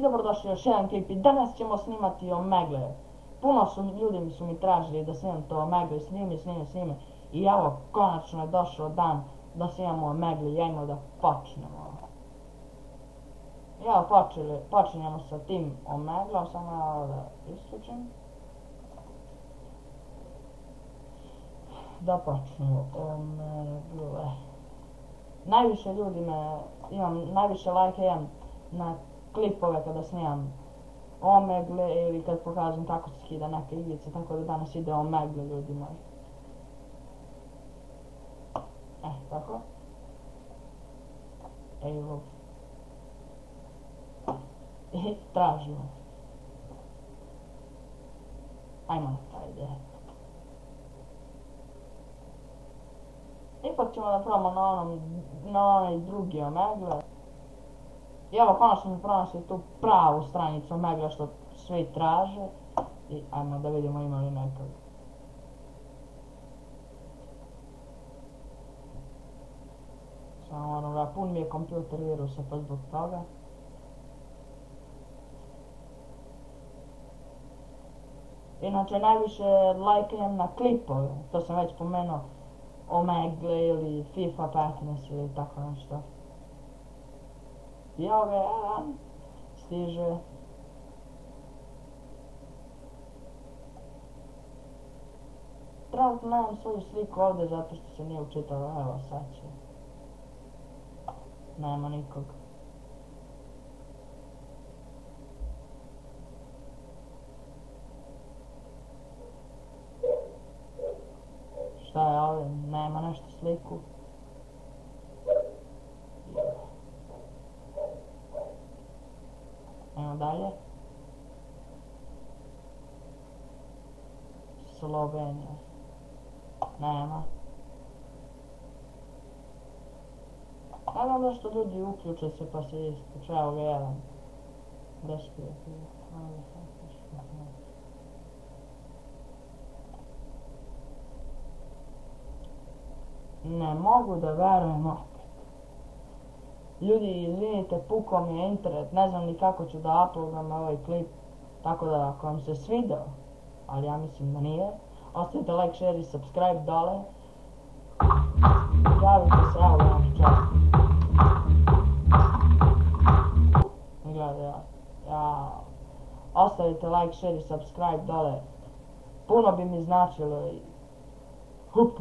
dobrodošli još jedan klip i danas ćemo snimati Omegle. Puno ljudi su mi tražili da snimam to Omegle, snimi. I evo, konačno je došao dan da snimamo Omegle i ajmo da počnemo. Evo, počinjemo sa tim Omeglom, samo da isključim. Da počnemo Omegle. Najviše ljudi imam najviše lajka imam na klipove kada snimam Omegle ili kad pokažem kako se skida neke igrice, tako da danas ide Omegle, ljudi moji. Tako. Evo. I tražimo. Ajmo na taj ide. Ipak ćemo da probamo na onaj drugi Omegle. I evo, konačno smo pronašli tu pravu stranicu Omegle što svi traže. I ajmo da vidimo ima li nekog. Samo moram da pun mi je kompjuter virusa pa zbog toga. Inače, najviše lajka imam na klipove, to sam već pomenuo. Omegle ili FIFA 15 ili tako nešto. I evo ga jedan stiže. Trenutno nemam svoju sliku ovdje zato što se nije učitalo, evo sad će. Nema nikog. Šta je ovdje? Nema nešto sliku. Evo dalje. Slovenija. Nema. Nadam da što ljudi uključe se pa se isključe. Evo ga jedan. Ne mogu da verujem opet. Ljudi, izvinite, pukao mi je internet, ne znam ni kako ću da uploadam ovaj klip. Tako da ako vam se svidao, ali ja mislim da nije, ostavite like, share i subscribe dole. Javite se, evo ga naš čas. Gledaj, ostavite like, share i subscribe dole. Puno bi mi značilo i... Hup.